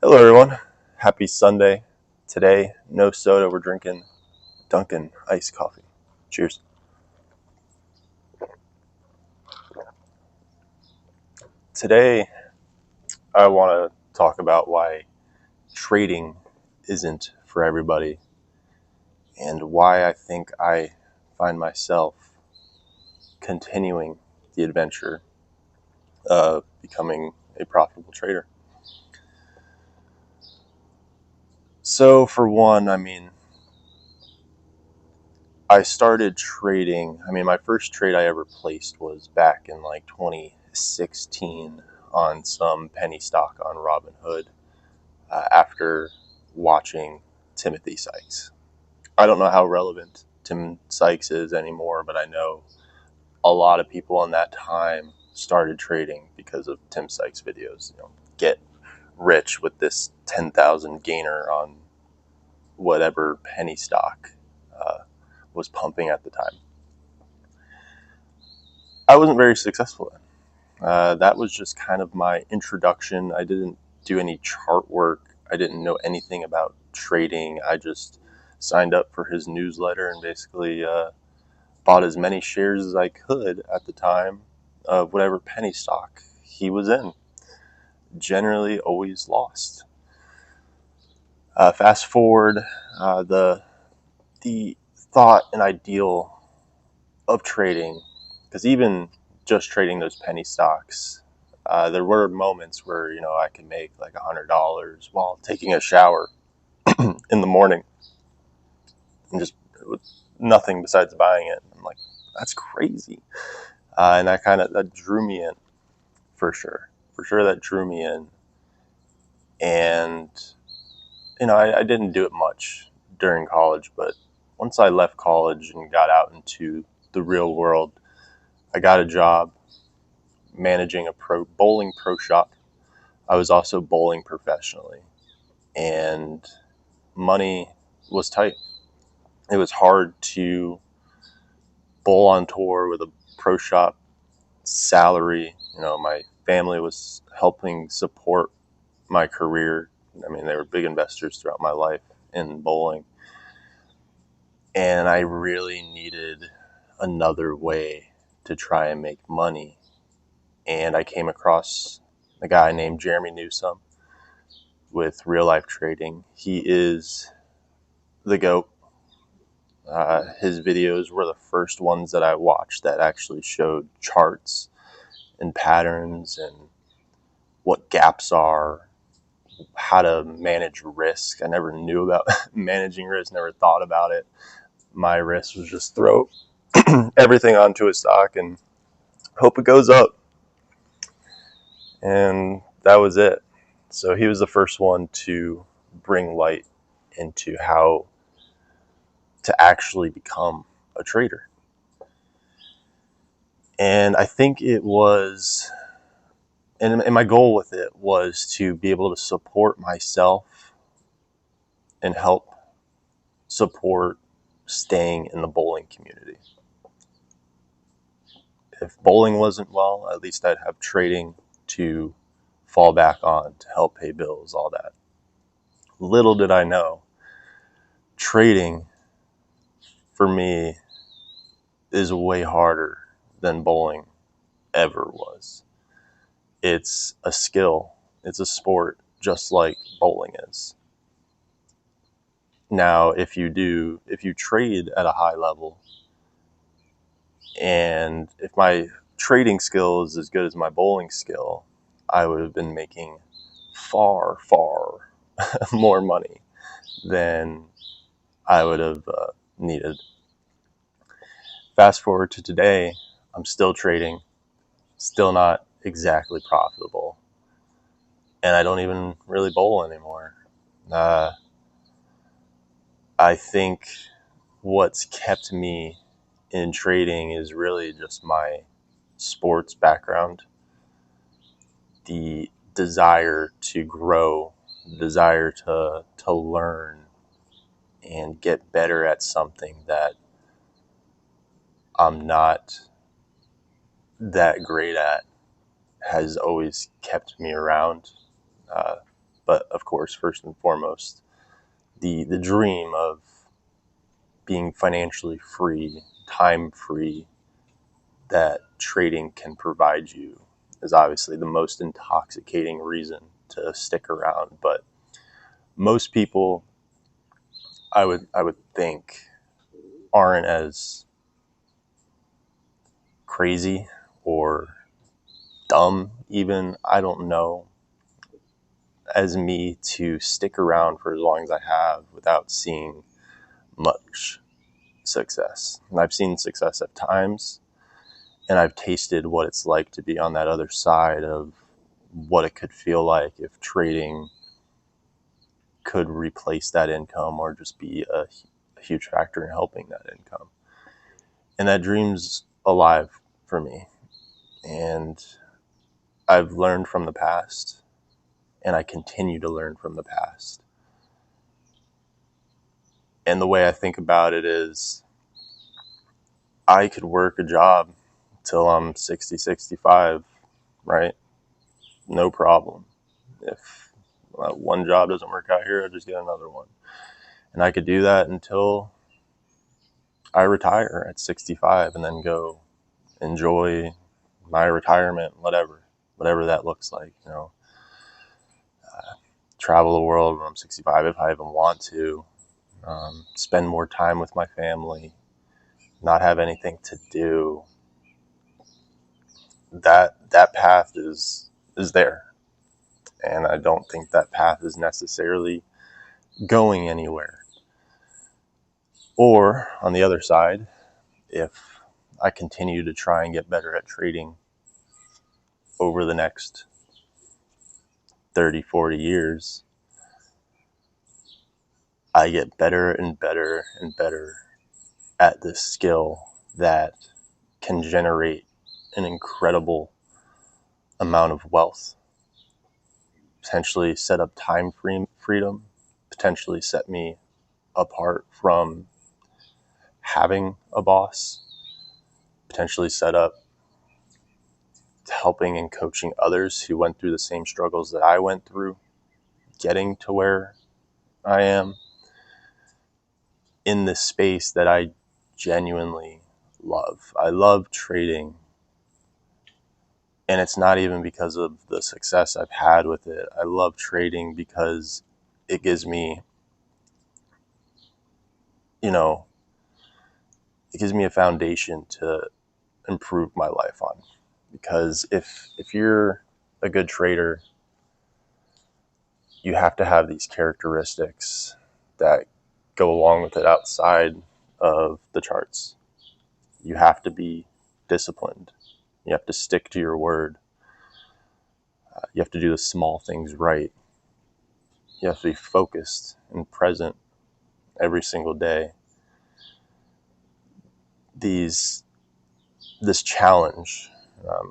Hello, everyone. Happy Sunday. Today, no soda. We're drinking Dunkin' iced coffee. Cheers. Today, I want to talk about why trading isn't for everybody and why I think I find myself continuing the adventure of becoming a profitable trader. So, for one, I started trading. My first trade I ever placed was back in like 2016 on some penny stock on Robinhood after watching Timothy Sykes. I don't know how relevant Tim Sykes is anymore, but I know a lot of people in that time started trading because of Tim Sykes' videos. Get rich with this 10,000 gainer on whatever penny stock was pumping at the time. I wasn't very successful then. That was just kind of my introduction. I didn't do any chart work. I didn't know anything about trading. I just signed up for his newsletter and basically bought as many shares as I could at the time of whatever penny stock he was in. Generally, always lost. Fast forward, the thought and ideal of trading, because even just trading those penny stocks, there were moments where I could make like $100 while taking a shower in the morning, and just with nothing besides buying it. I'm like, that's crazy, and that drew me in for sure. For sure, that drew me in, and I didn't do it much during college, but once I left college and got out into the real world, I got a job managing a bowling pro shop. I was also bowling professionally, and money was tight. It was hard to bowl on tour with a pro shop salary. My family was helping support my career. They were big investors throughout my life in bowling, and I really needed another way to try and make money. And I came across a guy named Jeremy Newsome with Real Life Trading. He is the GOAT. His videos were the first ones that I watched that actually showed charts and patterns and what gaps are, how to manage risk. I never knew about managing risk, never thought about it. My risk was just throw everything onto a stock and hope it goes up. And that was it. So he was the first one to bring light into how to actually become a trader. And I think it was, and my goal with it was to be able to support myself and help support staying in the bowling community. If bowling wasn't well, at least I'd have trading to fall back on to help pay bills, all that. Little did I know, trading for me is way harder than bowling ever was. It's a skill, it's a sport just like bowling is. Now, if you trade at a high level, and if my trading skill is as good as my bowling skill, I would have been making far, far more money than I would have needed. Fast forward to today, I'm still trading, still not exactly profitable, and I don't even really bowl anymore. I think what's kept me in trading is really just my sports background, the desire to grow, the desire to learn and get better at something that I'm not that great at has always kept me around. But of course, first and foremost, the dream of being financially free, time free, that trading can provide you is obviously the most intoxicating reason to stick around. But most people, I would think, aren't as crazy or dumb, even, I don't know, as me to stick around for as long as I have without seeing much success. And I've seen success at times, and I've tasted what it's like to be on that other side of what it could feel like if trading could replace that income or just be a huge factor in helping that income. And that dream's alive for me. And I've learned from the past, and I continue to learn from the past. And the way I think about it is I could work a job till I'm 60, 65, right? No problem. If one job doesn't work out here, I'll just get another one. And I could do that until I retire at 65 and then go enjoy my retirement, whatever that looks like, travel the world when I'm 65 if I even want to, spend more time with my family, not have anything to do. That path is there, and I don't think that path is necessarily going anywhere. Or on the other side, if I continue to try and get better at trading over the next 30, 40 years, I get better and better and better at this skill that can generate an incredible amount of wealth, potentially set up time freedom, potentially set me apart from having a boss, potentially set up helping and coaching others who went through the same struggles that I went through, getting to where I am in this space that I genuinely love. I love trading, and it's not even because of the success I've had with it. I love trading because it gives me, it gives me a foundation to improve my life on. Because if you're a good trader, you have to have these characteristics that go along with it outside of the charts. You have to be disciplined. You have to stick to your word. You have to do the small things right. You have to be focused and present every single day. This challenge,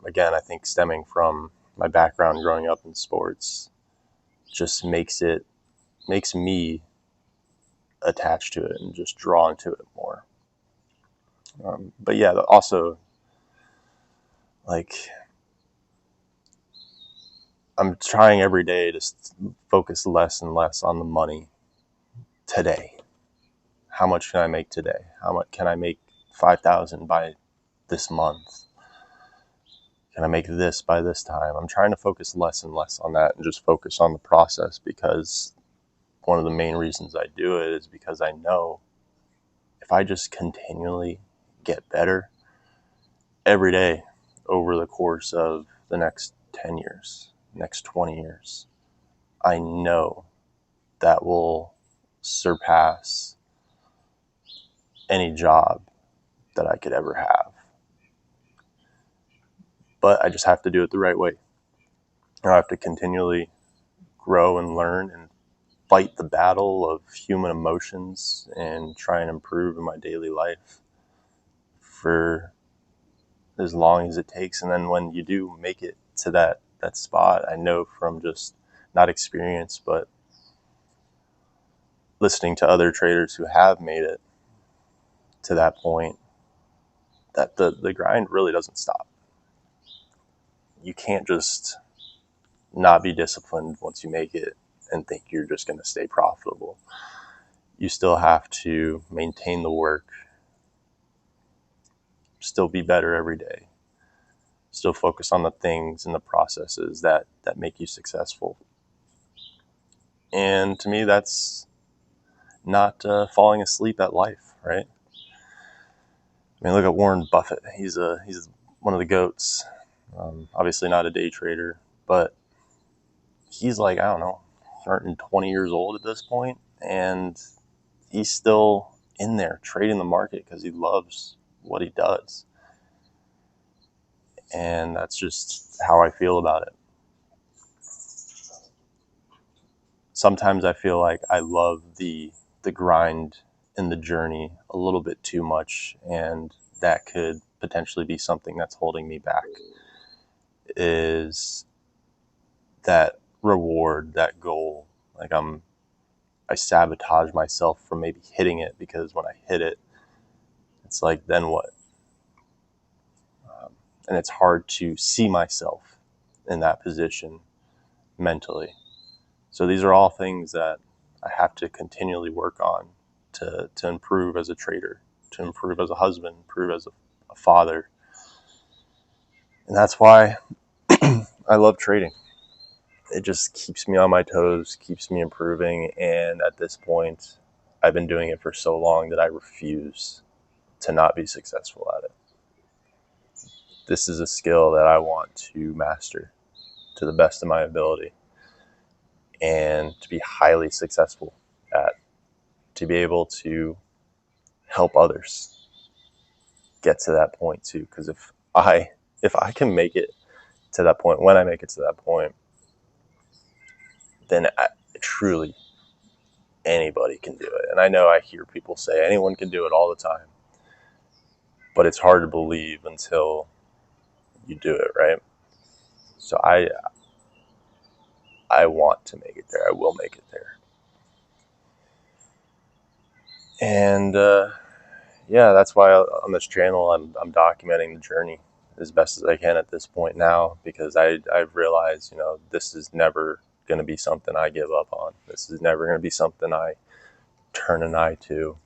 again, I think stemming from my background growing up in sports, just makes me attached to it and just drawn to it more. But yeah, also, like, I'm trying every day to focus less and less on the money today. How much can I make today? How much can I make 5,000 by this month? Can I make this by this time? I'm trying to focus less and less on that and just focus on the process, because one of the main reasons I do it is because I know if I just continually get better every day over the course of the next 10 years, next 20 years, I know that will surpass any job that I could ever have. But I just have to do it the right way. I have to continually grow and learn and fight the battle of human emotions and try and improve in my daily life for as long as it takes. And then when you do make it to that spot, I know from just not experience, but listening to other traders who have made it to that point, that the grind really doesn't stop. You can't just not be disciplined once you make it and think you're just going to stay profitable. You still have to maintain the work, still be better every day, still focus on the things and the processes that make you successful. And to me, that's not falling asleep at life, right? I mean, look at Warren Buffett. He's one of the GOATs. Obviously not a day trader, but he's like, I don't know, 120 years old at this point, and he's still in there trading the market because he loves what he does. And that's just how I feel about it. Sometimes I feel like I love the grind and the journey a little bit too much, and that could potentially be something that's holding me back, is that reward, that goal. Like I sabotage myself from maybe hitting it, because when I hit it, it's like, then what? And it's hard to see myself in that position mentally. So these are all things that I have to continually work on to improve as a trader, to improve as a husband, improve as a father. And that's why I love trading. It just keeps me on my toes, keeps me improving. And at this point, I've been doing it for so long that I refuse to not be successful at it. This is a skill that I want to master to the best of my ability, and to be highly successful at, to be able to help others get to that point too. Because if I can make it to that point, when I make it to that point, then truly anybody can do it. And I know I hear people say anyone can do it all the time, but it's hard to believe until you do it, right? So I want to make it there. I will make it there. And yeah, that's why on this channel I'm documenting the journey as best as I can at this point now, because I've realized, this is never going to be something I give up on. This is never going to be something I turn an eye to.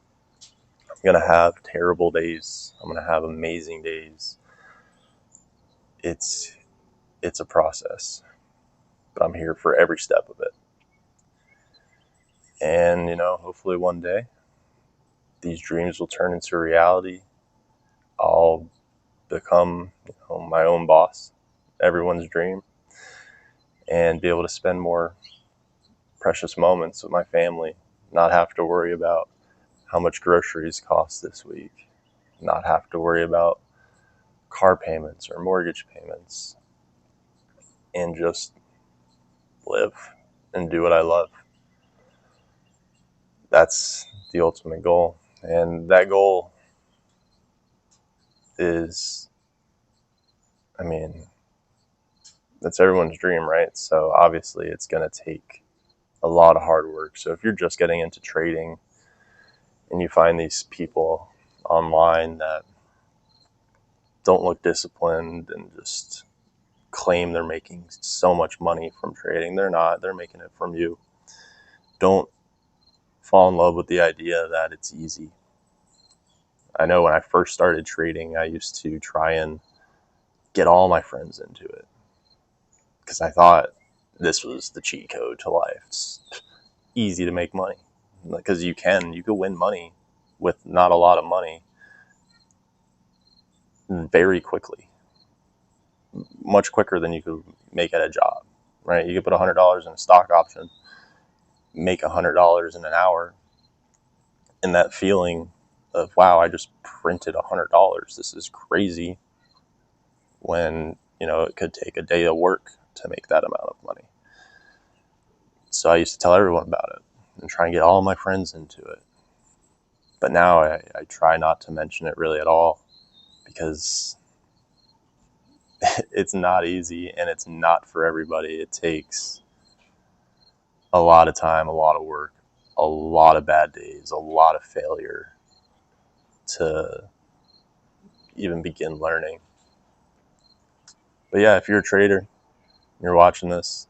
I'm going to have terrible days. I'm going to have amazing days. It's a process, but I'm here for every step of it. And, hopefully one day these dreams will turn into reality. I'll become my own boss, everyone's dream, and be able to spend more precious moments with my family, not have to worry about how much groceries cost this week, not have to worry about car payments or mortgage payments, and just live and do what I love. That's the ultimate goal. And that goal is, that's everyone's dream, right? So obviously it's going to take a lot of hard work. So if you're just getting into trading and you find these people online that don't look disciplined and just claim they're making so much money from trading, they're not. They're making it from you. Don't fall in love with the idea that it's easy. I know when I first started trading, I used to try and get all my friends into it because I thought this was the cheat code to life. It's easy to make money because you could win money with not a lot of money very quickly, much quicker than you could make at a job, right? You could put $100 in a stock option, make $100 in an hour, and that feeling of, wow, I just printed $100. This is crazy, when, it could take a day of work to make that amount of money. So I used to tell everyone about it and try and get all my friends into it. But now I try not to mention it really at all, because it's not easy and it's not for everybody. It takes a lot of time, a lot of work, a lot of bad days, a lot of failure to even begin learning. But yeah, if you're a trader, you're watching this,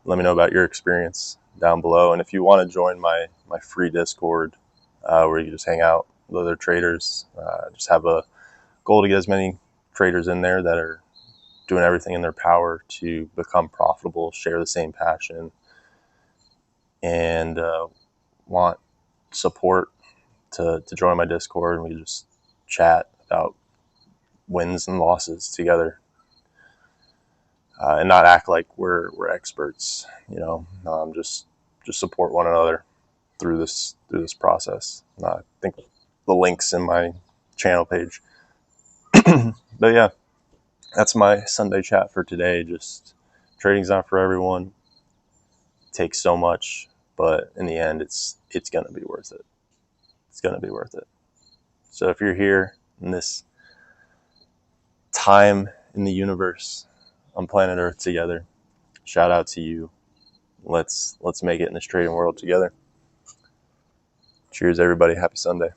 let me know about your experience. down below. And if you want to join my free Discord, where you can just hang out with other traders, just have a goal to get as many traders in there that are doing everything in their power to become profitable, share the same passion, and want support to join my Discord, and we can just chat about wins and losses together, and not act like we're experts. Just support one another through this process. I think the link's in my channel page. But yeah, that's my Sunday chat for today. Just trading's not for everyone. It takes so much, but in the end, it's gonna be worth it. It's gonna be worth it. So if you're here in this time in the universe on planet Earth together, shout out to you. Let's make it in this trading world together. Cheers, everybody. Happy Sunday.